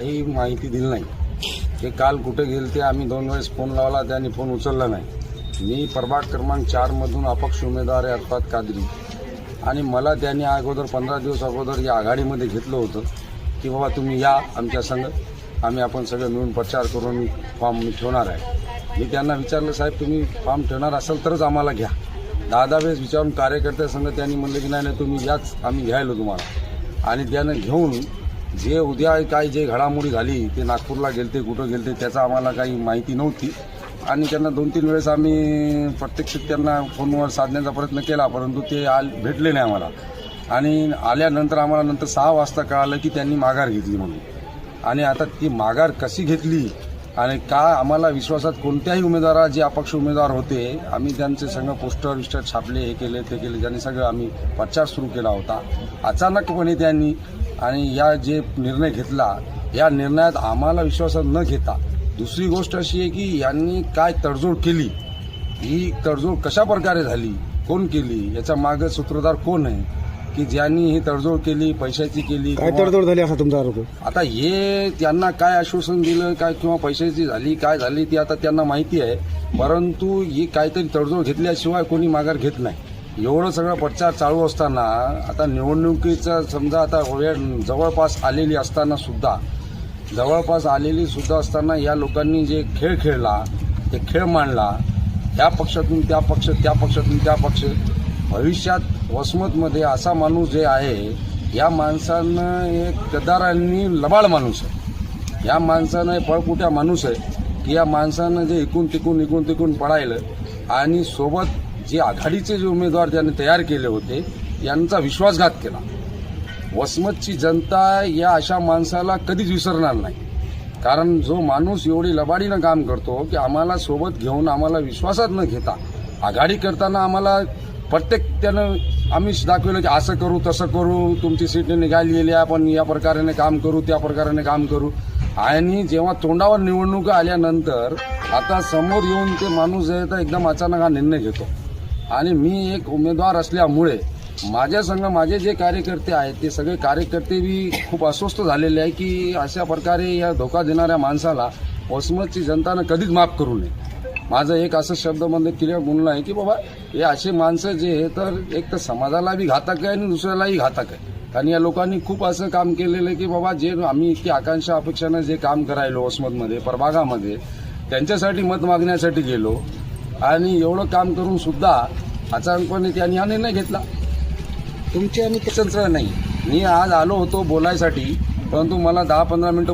काही माहिती दिली नाही. ते काल कुठे गेले ते आम्ही 2 वेळेस फोन लावला, त्यांनी फोन उचलला नाही. मी प्रभाग क्रमांक 4 मधून अपक्ष उमेदवार आहे अर्थात कादरी, आणि मला त्यांनी अगोदर 15 दिवस अगोदर या आघाडीमध्ये घेतलं होतं की बाबा तुम्ही या आमच्या संग, आम्ही आपण सगळं मिळून प्रचार करून फॉर्म मी ठेवणार आहे. मी त्यांना विचारलं, साहेब तुम्ही फॉर्म ठेवणार असाल तरच आम्हाला घ्या. 10 वेळेस विचारून कार्यकर्त्यासंग त्यांनी म्हणलं की नाही तुम्ही याच, आम्ही घ्यायलो तुम्हाला. आणि त्यानं घेऊन जे उद्या काय जे घडामोडी झाली ते नागपूरला गेलते कुठं गेलते त्याचा आम्हाला काही माहिती नव्हती. आणि त्यांना 2-3 वेळेस आम्ही प्रत्यक्ष त्यांना फोनवर साधण्याचा प्रयत्न केला, परंतु ते भेटले नाही आम्हाला. आणि आल्यानंतर आम्हाला नंतर 6 वाजता कळालं की त्यांनी माघार घेतली म्हणून. आणि आता ती माघार कशी घेतली आणि का आम्हाला विश्वासात कोणत्याही उमेदवार जे अपक्ष उमेदवार होते आम्ही त्यांचे सगळं पोस्टर छापले, हे केले ते केले, त्यांनी सगळं आम्ही प्रचार सुरू केला होता. अचानकपणे त्यांनी आणि या जे निर्णय घेतला या निर्णयात आम्हाला विश्वासात न घेता, दुसरी गोष्ट अशी आहे की यांनी काय तडजोड केली, ही तडजोड कशा प्रकारे झाली, कोण केली, याच्या मागे सूत्रधार कोण आहे की ज्यांनी ही तडजोड केली, पैशाची केली, काय तडजोड झाली असा तुमचा आरोप? आता हे त्यांना काय आश्वासन दिलं काय किंवा पैशाची झाली काय झाली ती आता त्यांना माहिती आहे, परंतु ही काहीतरी तडजोड घेतल्याशिवाय कोणी माघार घेत नाही. एवढं सगळं प्रचार चालू असताना आता निवडणुकीचा समजा आता वेळ जवळपास आलेली असताना असताना या लोकांनी जे खेळ खेळला, ते खेळ मांडला, या पक्षातून त्या पक्ष, त्या पक्षातून त्या पक्ष. भविष्यात वसमतमध्ये असा माणूस जे आहे, या माणसानं एक गद्दार आणि लबाड माणूस आहे. या माणसानं पळपुट्या माणूस आहे की या माणसानं जे इकून तिकून पळायलं आणि सोबत जे आघाडीचे जे उमेदवार त्यांनी तयार केले होते यांचा विश्वासघात केला. वसमतची जनता या अशा माणसाला कधीच विसरणार नाही. कारण जो माणूस एवढी लबाडीनं काम करतो की आम्हाला सोबत घेऊन आम्हाला विश्वासात न घेता आघाडी करताना आम्हाला प्रत्येक त्यानं आम्ही दाखवलं की असं करू तसं करू, तुमची सीट निघालेली आहे, आपण या प्रकाराने काम करू त्या प्रकाराने काम करू. आणि जेव्हा तोंडावर निवडणूक आल्यानंतर आता समोर येऊन ते माणूस जे तर एकदम अचानक हा निर्णय घेतो. आणि मी एक उमेदवार असल्यामुळे माझ्या संग माझे जे कार्यकर्ते आहेत ते सगळे कार्यकर्ते बी खूप अस्वस्थ झालेले आहे की अशा प्रकारे या धोका देणाऱ्या माणसाला वसमतची जनतानं कधीच माफ करू नये. माझं एक असं शब्दामध्ये क्लिअर बोलणं आहे की बाबा हे असे माणसं जे आहे तर एक तर समाजाला बी घातक आहे आणि दुसऱ्यालाही घातक आहे. कारण या लोकांनी खूप असं काम केलेलं आहे की बाबा जे आम्ही इतकी आकांक्षा अपेक्षानं जे काम करायलो वसमतमध्ये प्रभागामध्ये, त्यांच्यासाठी मत मागण्यासाठी गेलो आणि एवढं काम करून सुद्धा अचानकपणे त्यांनी हा निर्णय घेतला. तुमची आणि तंत्र नाही. मी आज आलो होतो बोलायसाठी, परंतु मला 10-15 मिनिटं